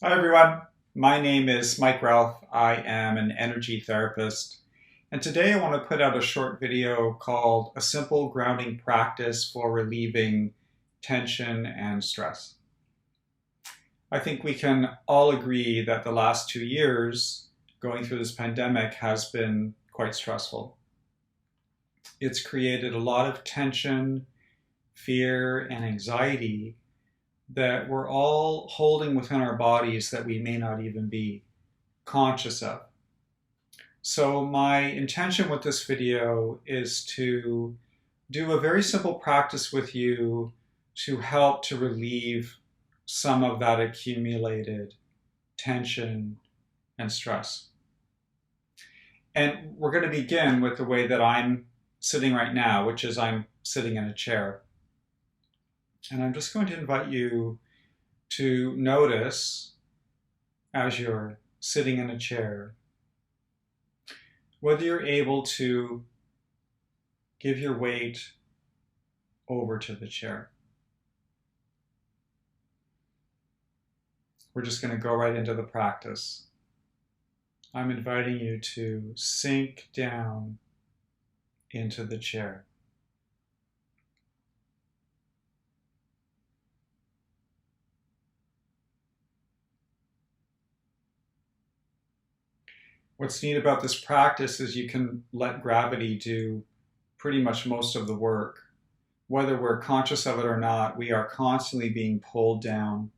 Hi everyone, my name is Mike Ralph. I am an energy therapist, and today I want to put out a short video called A Simple Grounding Practice for Relieving Tension and Stress. I think we can all agree that the last 2 years going through this pandemic has been quite stressful. It's created a lot of tension, fear, and anxiety that we're all holding within our bodies that we may not even be conscious of. So my intention with this video is to do a very simple practice with you to help to relieve some of that accumulated tension and stress. And we're going to begin with the way that I'm sitting right now, which is I'm sitting in a chair. And I'm just going to invite you to notice as you're sitting in a chair whether you're able to give your weight over to the chair. We're just going to go right into the practice. I'm inviting you to sink down into the chair. What's neat about this practice is you can let gravity do pretty much most of the work. Whether we're conscious of it or not, we are constantly being pulled down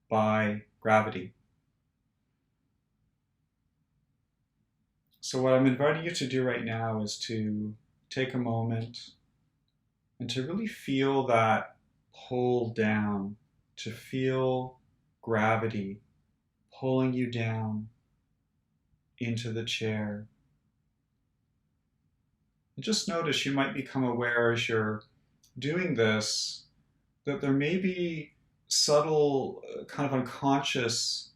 by gravity. So what I'm inviting you to do right now is to take a moment and to really feel that pull down, to feel gravity pulling you down into the chair. And just notice you might become aware as you're doing this that there may be subtle, kind of unconscious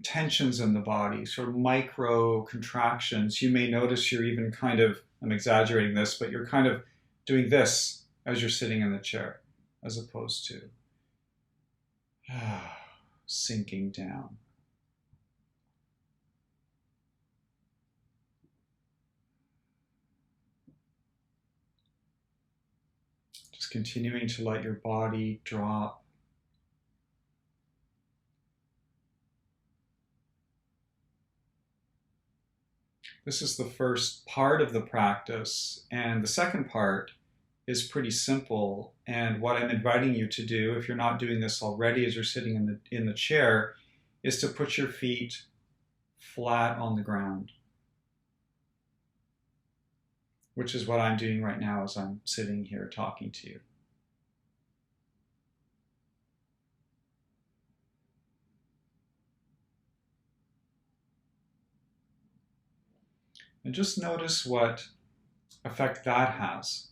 tensions in the body, sort of micro contractions. You may notice you're even kind of, I'm exaggerating this, but you're kind of doing this as you're sitting in the chair, as opposed to sinking down. Just continuing to let your body drop. This is the first part of the practice, and the second part is pretty simple. And what I'm inviting you to do, if you're not doing this already as you're sitting in the chair, is to put your feet flat on the ground, which is what I'm doing right now as I'm sitting here talking to you. And just notice what effect that has.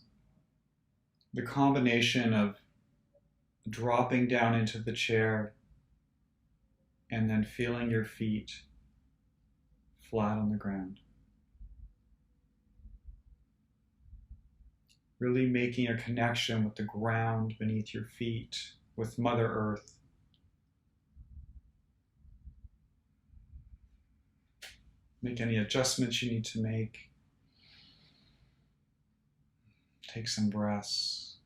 The combination of dropping down into the chair and then feeling your feet flat on the ground. Really making a connection with the ground beneath your feet, with Mother Earth. Make any adjustments you need to make. Take some breaths.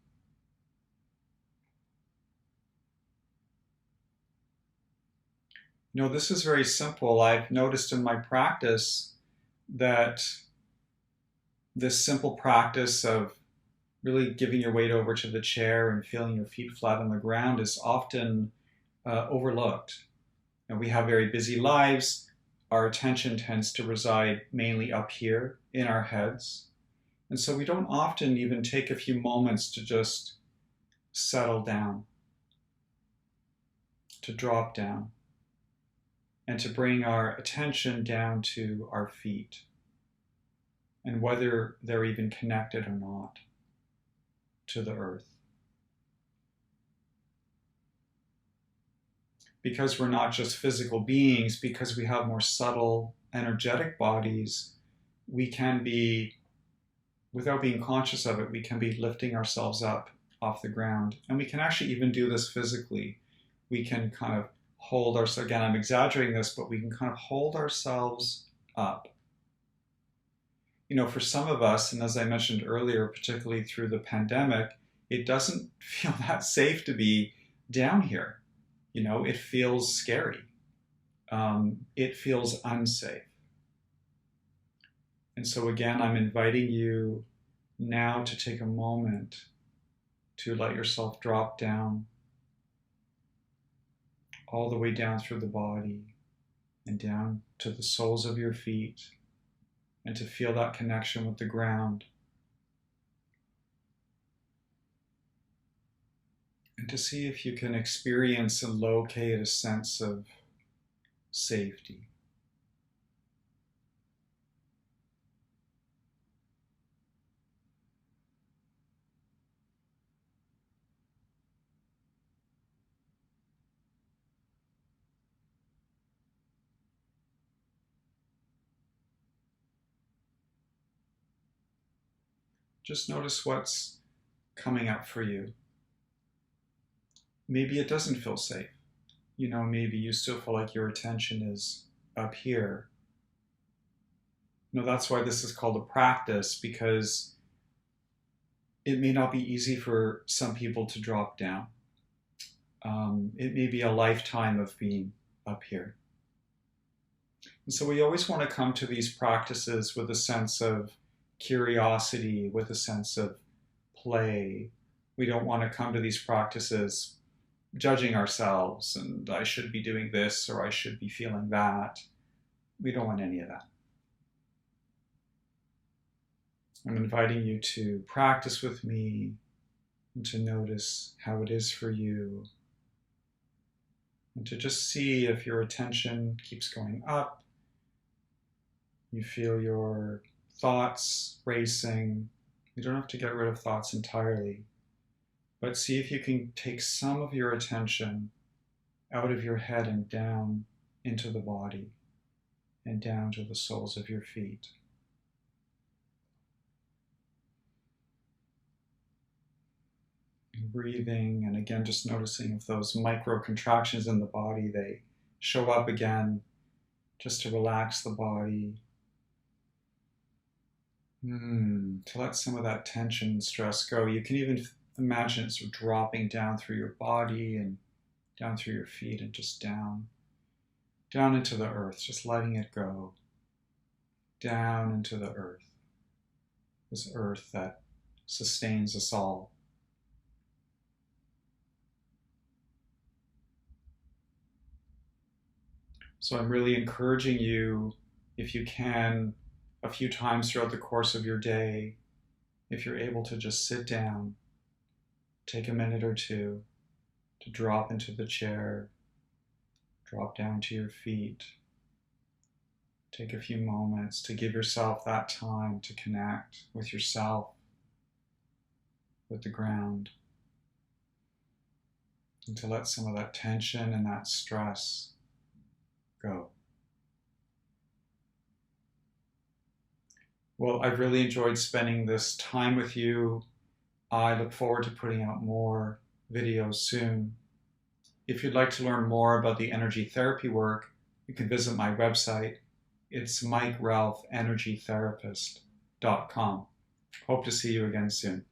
You know, this is very simple. I've noticed in my practice that this simple practice of really giving your weight over to the chair and feeling your feet flat on the ground is often overlooked. And we have very busy lives. Our attention tends to reside mainly up here in our heads. And so we don't often even take a few moments to just settle down, to drop down, and to bring our attention down to our feet, and whether they're even connected or not to the earth. Because we're not just physical beings, because we have more subtle, energetic bodies, we can be, without being conscious of it, we can be lifting ourselves up off the ground. And we can actually even do this physically. We can kind of hold ourselves, again, I'm exaggerating this, but we can kind of hold ourselves up. You know, for some of us, and as I mentioned earlier, particularly through the pandemic, it doesn't feel that safe to be down here. You know, it feels scary. It feels unsafe. And so again, I'm inviting you now to take a moment to let yourself drop down all the way down through the body and down to the soles of your feet, and to feel that connection with the ground, and to see if you can experience and locate a sense of safety. Just notice what's coming up for you. Maybe it doesn't feel safe. You know, maybe you still feel like your attention is up here. You know, that's why this is called a practice, because it may not be easy for some people to drop down. It may be a lifetime of being up here. And so we always want to come to these practices with a sense of curiosity, with a sense of play. We don't want to come to these practices judging ourselves and I should be doing this or I should be feeling that. We don't want any of that. I'm inviting you to practice with me and to notice how it is for you, and to just see if your attention keeps going up. You feel your thoughts racing. You don't have to get rid of thoughts entirely, but see if you can take some of your attention out of your head and down into the body and down to the soles of your feet. And breathing, and again just noticing if those micro contractions in the body, they show up again, just to relax the body. To let some of that tension and stress go. You can even imagine it sort of dropping down through your body and down through your feet and just down into the earth, just letting it go. Down into the earth. This earth that sustains us all. So I'm really encouraging you, if you can, a few times throughout the course of your day, if you're able to just sit down, take a minute or two to drop into the chair, drop down to your feet. Take a few moments to give yourself that time to connect with yourself, with the ground, and to let some of that tension and that stress go. Well, I've really enjoyed spending this time with you. I look forward to putting out more videos soon. If you'd like to learn more about the energy therapy work, you can visit my website. It's MikeRalphEnergyTherapist.com. Hope to see you again soon.